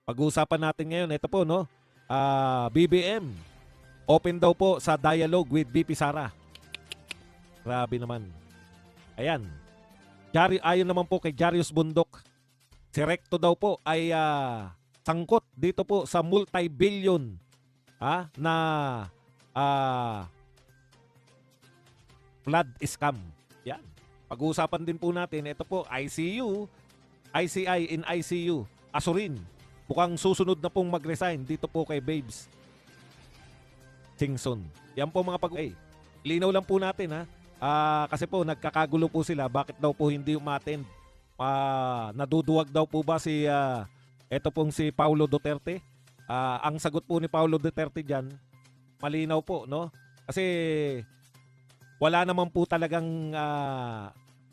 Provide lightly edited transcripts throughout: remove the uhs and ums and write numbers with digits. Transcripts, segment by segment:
Pag-uusapan natin ngayon, ito po, no? BBM, open daw po sa dialogue with VP Sara. Grabe naman. Ayan. Ayon naman po kay Jarius Bundok, si Recto daw po ay sangkot dito po sa multi-billion na flood scam. Yan. Pag-uusapan din po natin, ito po, ICI in ICU, Asurin. Mukhang susunod na pong mag-resign dito po kay Babes Singson. Yan po mga linaw lang po natin kasi po nagkakagulo po sila. Bakit daw po hindi umattend? Naduduwag daw po ba eto pong si Paulo Duterte? Ang sagot po ni Paulo Duterte dyan, malinaw po, no? Kasi wala naman po talagang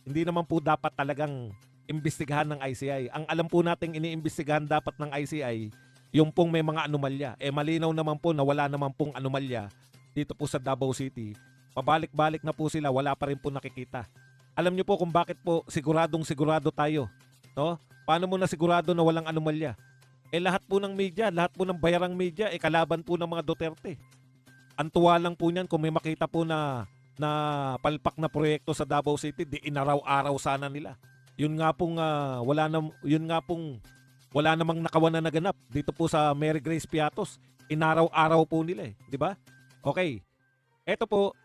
hindi naman po dapat talagang imbestigahan ng ICI. Ang alam po nating iniimbestigahan dapat ng ICI, yung pong may mga anomalya. Malinaw naman po na wala naman pong anomalya dito po sa Davao City. Pabalik-balik na po sila, wala pa rin po nakikita. Alam niyo po kung bakit po sigurado tayo, no? Paano mo na sigurado na walang anomalya? Lahat po ng media, lahat po ng bayarang media, kalaban po ng mga Duterte. Ang tuwa lang po niyan kung may makita po na palpak na proyekto sa Davao City, di inaraw-araw sana nila. Yun nga pong wala namang nakawan na naganap dito po sa Mary Grace Piatos. Inaraw-araw po nila, di ba? Okay. Ito po,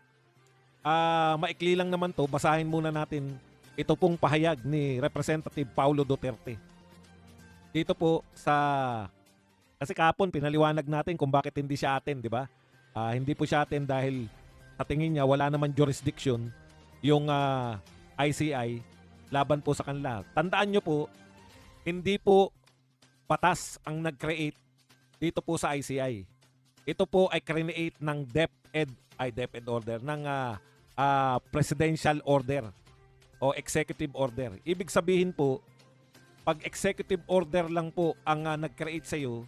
maikli lang naman to, basahin muna natin ito pong pahayag ni Representative Paulo Duterte. Dito po kasi kahapon pinaliwanag natin kung bakit hindi siya atin, di ba? Hindi po siya atin dahil sa tingin niya wala naman jurisdiction yung ICI laban po sa kanila. Tandaan nyo po, hindi po patas ang nag-create dito po sa ICI. Ito po ay create ng DepEd order, ng presidential order o executive order. Ibig sabihin po, pag executive order lang po ang nag-create sa iyo,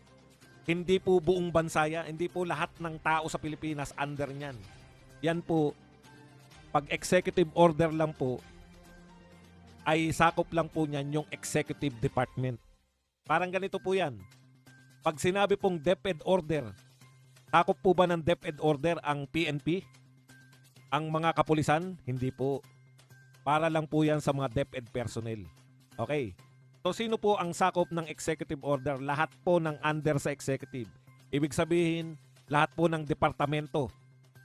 hindi po buong bansa yan, hindi po lahat ng tao sa Pilipinas under niyan. Yan po, pag executive order lang po, ay sakop lang po niyan yung executive department. Parang ganito po yan. Pag sinabi pong DepEd order, sakop po ba ng DepEd order ang PNP? Ang mga kapulisan? Hindi po. Para lang po yan sa mga DepEd personnel. Okay. So sino po ang sakop ng executive order? Lahat po ng under sa executive. Ibig sabihin, lahat po ng departamento.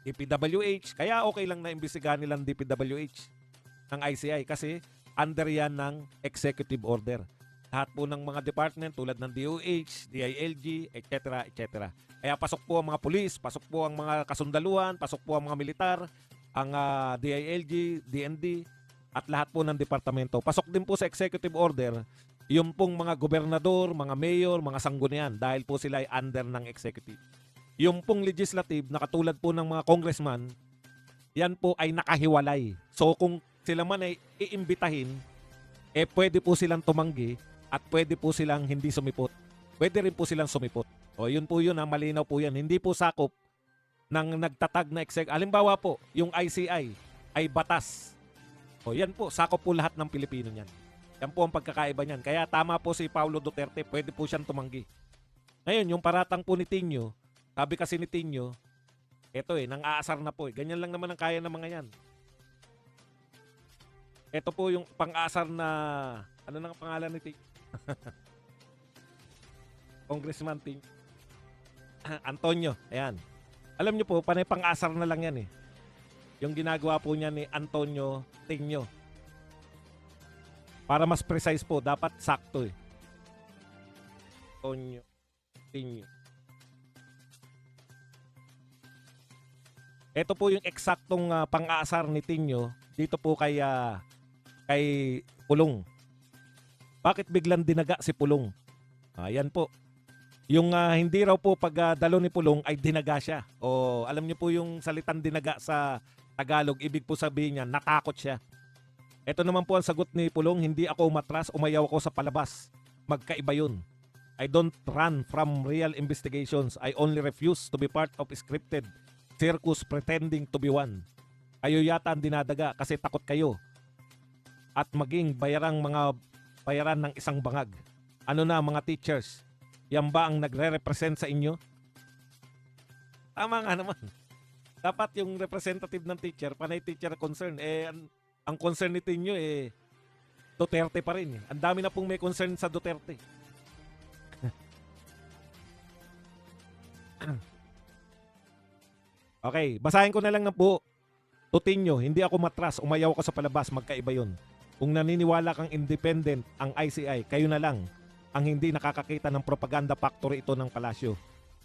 DPWH. Kaya okay lang na imbestigahan nilang DPWH ng ICI kasi under yan ng executive order. Lahat po ng mga department tulad ng DOH, DILG, etc. etc. Kaya pasok po ang mga pulis, pasok po ang mga kasundaluhan, pasok po ang mga militar, ang DILG, DND, at lahat po ng departamento. Pasok din po sa executive order yung pong mga gobernador, mga mayor, mga sanggunian dahil po sila ay under ng executive. Yung pong legislative na katulad po ng mga congressman, yan po ay nakahiwalay. So kung sila man ay iimbitahin, pwede po silang tumanggi at pwede po silang hindi sumipot. Pwede rin po silang sumipot. O yun po yun, malinaw po yan. Hindi po sakop ng nagtatag na halimbawa po, yung ICI ay batas. O yan po, sakop po lahat ng Pilipino niyan. Yan po ang pagkakaiba niyan. Kaya tama po si Paulo Duterte, pwede po siyang tumanggi. Ngayon, yung paratang po ni Tinyo, sabi kasi ni Tinyo, nang aasar na po. Ganyan lang naman ang kaya ng mga yan. Ito po yung pang-asar na, ano nang pangalan ni Tinyo? Congressman Tinyo. Antonio, ayan. Alam niyo po, panay pang-asar na lang yan Yung ginagawa po niya ni Antonio Tinyo. Para mas precise po, dapat sakto Antonio Tinyo. Ito po yung eksaktong pang-aasar ni Tinyo dito po kay Pulong. Bakit biglang dinaga si Pulong? Yan po. Yung hindi raw po pag dalo ni Pulong ay dinaga siya. O alam niyo po yung salitang dinaga sa Tagalog, ibig po sabihin niya, natakot siya. Ito naman po ang sagot ni Pulong, hindi ako umatras, umayaw ako sa palabas. Magkaiba yun. I don't run from real investigations. I only refuse to be part of scripted circus pretending to be one. Kayo yata ang dinadaga kasi takot kayo. At maging bayaran ng isang bangag. Ano na mga teachers? Yan ba ang nagre-represent sa inyo? Tama nga naman. Dapat yung representative ng teacher, panay teacher concern, ang concern nito inyo Duterte pa rin. Ang dami na pong may concern sa Duterte. Okay, basahin ko na lang ng buo. Tutinyo, hindi ako matras, umayaw ko sa palabas, magkaiba yun. Kung naniniwala kang independent ang ICI, kayo na lang ang hindi nakakakita ng propaganda factory ito ng palasyo.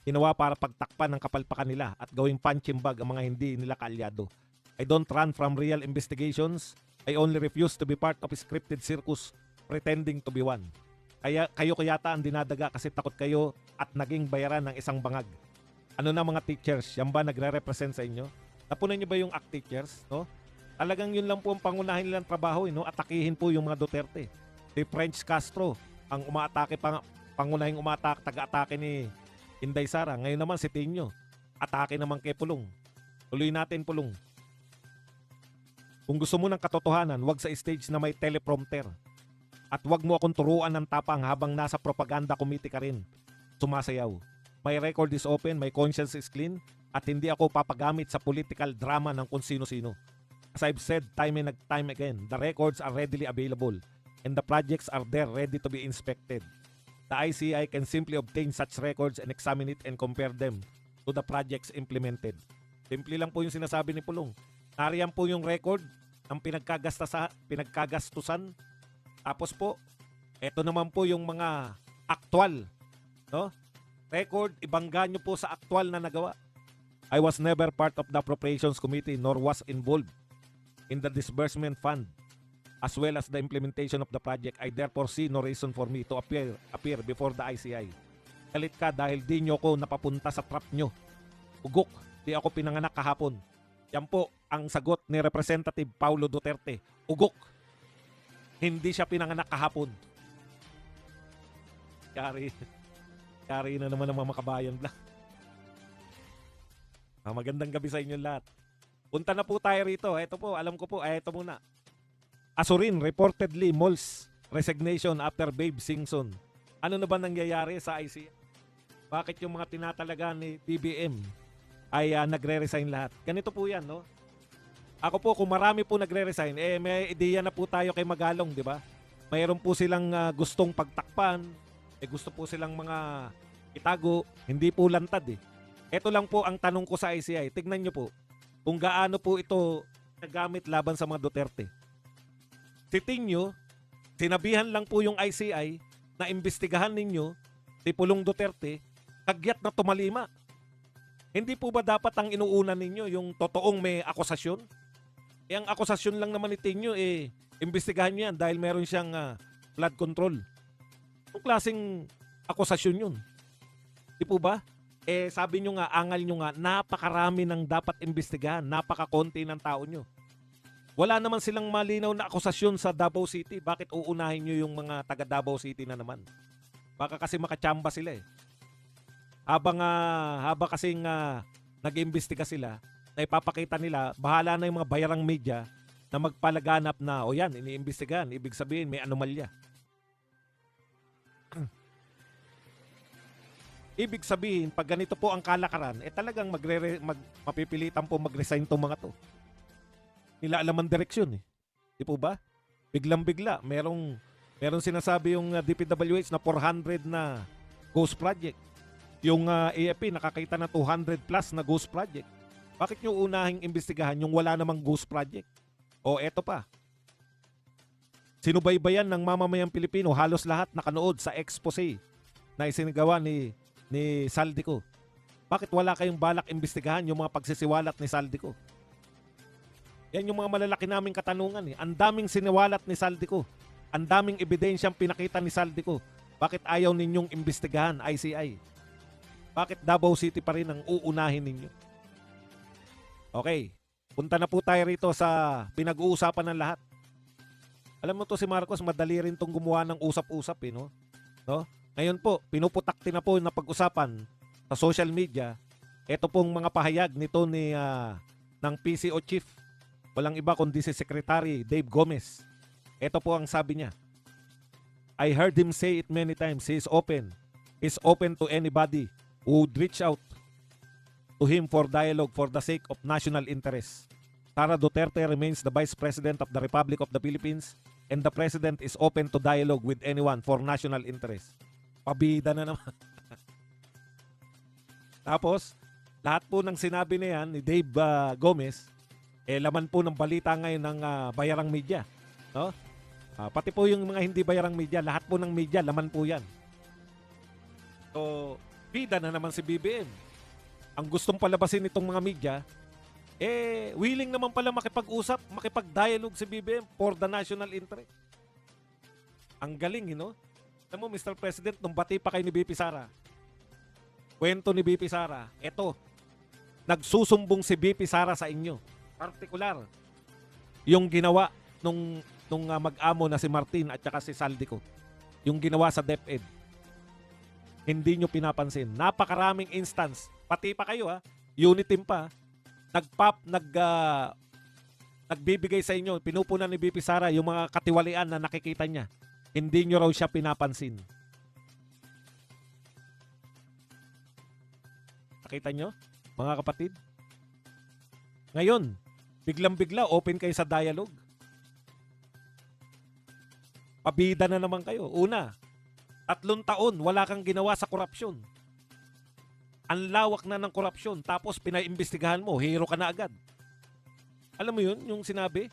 Ginawa para pagtakpan ng kapalpakan nila at gawing punching bag ang mga hindi nila kaalyado. I don't run from real investigations. I only refuse to be part of a scripted circus pretending to be one. Kaya kayo yata ang dinadaga kasi takot kayo at naging bayaran ng isang bangag. Ano na mga teachers, yan ba nagre-represent sa inyo? Napunan niyo ba yung ACT teachers? No? Talagang yun lang po ang pangunahin nilang trabaho. No? Atakihin po yung mga Duterte. Si French Castro, ang umaatake, pangunahing taga-atake ni Inday Sara. Ngayon naman si Tinyo, atake naman kay Pulong. Tuloy natin Pulong. Kung gusto mo ng katotohanan, wag sa stage na may teleprompter. At wag mo akong turuan ng tapang habang nasa propaganda committee ka rin. Sumasayaw. My record is open, my conscience is clean, at hindi ako papagamit sa political drama ng kung sino-sino. As I've said time and time again, the records are readily available and the projects are there ready to be inspected. The ICI can simply obtain such records and examine it and compare them to the projects implemented. Simple lang po yung sinasabi ni Pulong. Nariyan po yung record ng pinagkagastusan. Tapos po, eto naman po yung mga aktual, no? Record, ibangga nyo po sa aktual na nagawa. I was never part of the appropriations committee nor was involved in the disbursement fund as well as the implementation of the project. I therefore see no reason for me to appear before the ICI. Galit ka dahil di nyo ko napapunta sa trap nyo. Ugok, di ako pinanganak kahapon. Yan po ang sagot ni Representative Paulo Duterte. Ugok, hindi siya pinanganak kahapon. Yari na naman ng mga makabayan lang. Magandang gabi sa inyo lahat. Punta na po tayo rito. Ito po, alam ko po. Ito muna. Asurin reportedly mulls resignation after Babe Singson. Ano na ba nangyayari sa ICI? Bakit yung mga tinatalaga ni BBM ay nagre-resign lahat? Ganito po yan, no? Ako po, kung marami po nagre-resign, may ideya na po tayo kay Magalong, di ba? Mayroon po silang gustong pagtakpan, gusto po silang mga itago, hindi po lantad eh. Ito lang po ang tanong ko sa ICI. Tignan nyo po kung gaano po ito nagamit laban sa mga Duterte. Titin nyo, sinabihan lang po yung ICI na imbestigahan ninyo si Pulong Duterte, kagyat na tumalima. Hindi po ba dapat ang inuuna ninyo yung totoong may akusasyon? Ang akusasyon lang naman ni Tinyo, imbestigahan nyo yan dahil meron siyang flood control. Anong klaseng akusasyon yun? Di po ba? Sabi nyo nga, angal nyo nga, napakarami ng dapat imbestigahan, napakakonti ng tao nyo. Wala naman silang malinaw na akusasyon sa Davao City. Bakit uunahin nyo yung mga taga Davao City na naman? Baka kasi makachamba sila eh. Habang kasing nag-iimbestiga sila, na ipapakita nila, bahala na yung mga bayarang media na magpalaganap na, o yan, iniimbestigahan, ibig sabihin may anomalya. Ibig sabihin, pag ganito po ang kalakaran, talagang mapipilitan po mag-resign tong mga to. Nila alam ang direksyon eh. Di po ba? Biglang-bigla, merong sinasabi yung DPWH na 400 na ghost project. Yung AFP nakakita na 200 plus na ghost project. Bakit nyo unahing imbestigahan yung wala namang ghost project? O eto pa. Sinubaybayan ng mamamayang Pilipino, halos lahat nakanood sa expose na isinagawa ni Saldico. Bakit wala kayong balak imbestigahan yung mga pagsisiwalat ni Saldico? Yan yung mga malalaki naming katanungan eh. Ang daming siniwalat ni Saldico. Ang daming ebidensyang pinakita ni Saldico. Bakit ayaw ninyong imbestigahan ICI? Bakit Davao City pa rin ang uunahin ninyo? Okay, punta na po tayo rito sa pinag-uusapan ng lahat. Alam mo to si Marcos, madali rin tong gumawa ng usap-usap eh, no? Ngayon po, pinuputakti na po na pag-usapan sa social media. Ito pong mga pahayag nito ng PCO chief. Walang iba kundi si Secretary Dave Gomez. Ito po ang sabi niya. I heard him say it many times. He is open. is open to anybody who would reach out to him for dialogue for the sake of national interest. Sara Duterte remains the Vice President of the Republic of the Philippines and the President is open to dialogue with anyone for national interest. Pabida na naman. Tapos, lahat po ng sinabi na yan ni Dave Gomez, laman po ng balita ngayon ng bayarang media. No? Pati po yung mga hindi bayarang media, lahat po ng media, laman po yan. So, bida na naman si BBM. Ang gustong palabasin itong mga media, willing naman pala makipag-usap, makipag-dialogue si BBM for the national interest. Ang galing, no? Alam mo, Mr. President, nung bati pa kayo ni BP Sara, kwento ni BP Sara, eto, nagsusumbong si BP Sara sa inyo. Partikular, yung ginawa nung mag-amo na si Martin at saka si Saldico. Yung ginawa sa DepEd. Hindi nyo pinapansin. Napakaraming instance. Pati pa kayo unit team pa. Nagbibigay sa inyo, pinupunan ni BP Sara yung mga katiwalian na nakikita niya. Hindi nyo raw siya pinapansin. Nakita nyo, mga kapatid? Ngayon, biglang-bigla, open kayo sa dialogue. Pabida na naman kayo. Una, 3 taon, wala kang ginawa sa korupsyon. Ang lawak na ng korupsyon, tapos pinaimbestigahan mo, hero ka na agad. Alam mo yun, yung sinabi?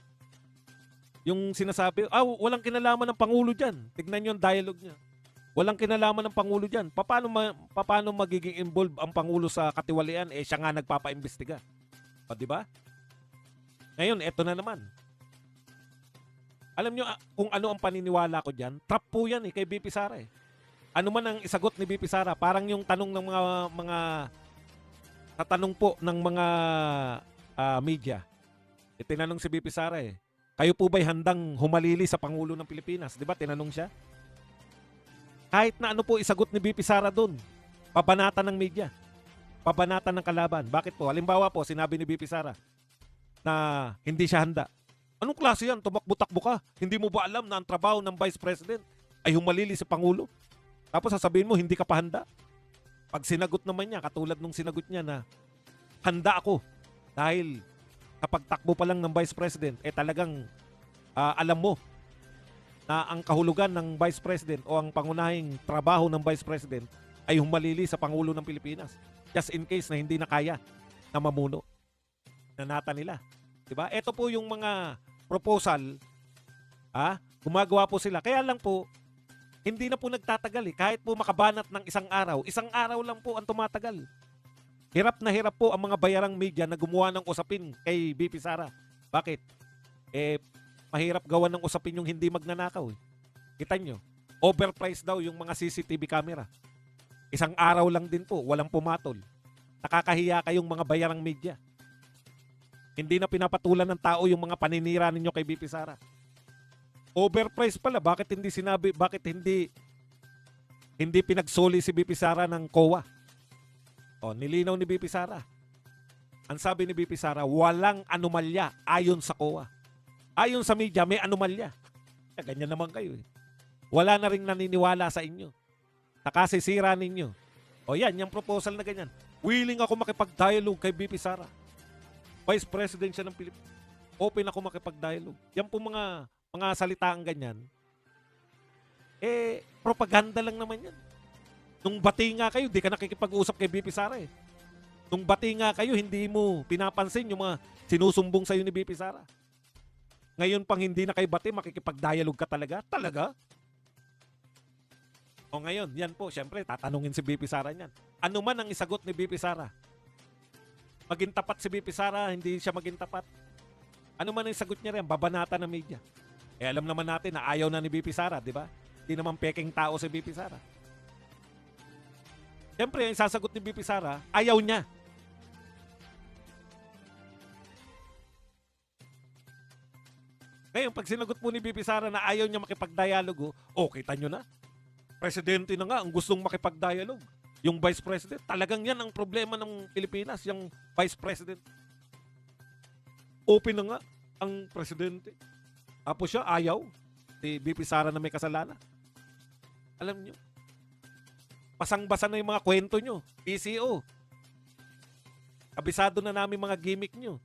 Yung sinasabi, walang kinalaman ng Pangulo dyan. Tignan nyo yung dialogue niya. Walang kinalaman ng Pangulo dyan. Paano magiging involved ang Pangulo sa katiwalian? Siya nga nagpapaimbestiga. Di ba? Ngayon, eto na naman. Alam nyo kung ano ang paniniwala ko dyan? Trap po yan kay BP Sara Ano man ang isagot ni BP Sara, parang yung tanong ng mga tatanong po ng mga media. Tinanong si BP Sara kayo po ba'y handang humalili sa Pangulo ng Pilipinas? Di ba? Tinanong siya. Kahit na ano po isagot ni BP Sara doon, pabanatan ng media. Pabanatan ng kalaban. Bakit po? Halimbawa po, sinabi ni BP Sara na hindi siya handa. Anong klase yan? Tumakbo-takbo ka. Hindi mo ba alam na ang trabaho ng Vice President ay humalili sa Pangulo? Tapos sasabihin mo, hindi ka pa handa. Pag sinagot naman niya, katulad nung sinagot niya na handa ako dahil kapag takbo pa lang ng Vice President, talagang alam mo na ang kahulugan ng Vice President o ang pangunahing trabaho ng Vice President ay humalili sa Pangulo ng Pilipinas. Just in case na hindi na kaya na mamuno. Nanata nila. Diba? Ito po yung mga proposal, gumagawa po sila. Kaya lang po, hindi na po nagtatagal Kahit po makabanat ng isang araw lang po ang tumatagal. Hirap na hirap po ang mga bayarang media na gumawa ng usapin kay BP Sara. Bakit? Mahirap gawa ng usapin yung hindi magnanakaw. Kita nyo, overpriced daw yung mga CCTV camera. Isang araw lang din po, walang pumatol. Nakakahiya kayong mga bayarang media. Hindi na pinapatulan ng tao yung mga paninira ninyo kay BP Sara. Overpriced pala, bakit hindi pinagsoli si BP Sara ng COA? Nilinaw ni BP Sara. Ang sabi ni BP Sara, walang anomalya ayon sa COA. Ayon sa media, may anomalya. Ganyan naman kayo Wala na ring naniniwala sa inyo. Nakasisira ninyo. Yan, yung proposal na ganyan. Willing ako makipag-dialogue kay BP Sara. Vice President siya ng Pilipinas. Open ako makipag-dialogue. Yan po mga salitaan ganyan. Propaganda lang naman yan. Nung bati nga kayo, di ka nakikipag-usap kay BP Sara Nung bati nga kayo, hindi mo pinapansin yung mga sinusumbong sa'yo ni BP Sara. Ngayon pang hindi na kayo bati, makikipag-dialogue ka talaga? Talaga? Ngayon, yan po, syempre, tatanungin si BP Sara niyan. Ano man ang isagot ni BP Sara? Maging tapat si BP Sara, hindi siya maging tapat. Ano man ang isagot niya rin, babanata ng media. Alam naman natin na ayaw na ni BP Sara, di ba? Hindi naman peking tao si BP Sara. Siyempre, yung sasagot ni BP Sara, ayaw niya. Ngayon, pag sinagot po ni BP Sara na ayaw niya makipag-dialogue, kita nyo na. Presidente na nga ang gustong makipag-dialogue. Yung Vice President, talagang yan ang problema ng Pilipinas, yung Vice President. Open na nga ang Presidente. Tapos siya, ayaw. Si BP Sara na may kasalanan. Alam nyo, Basang-basa na yung mga kwento nyo. PCO. Kabisado na namin mga gimmick nyo.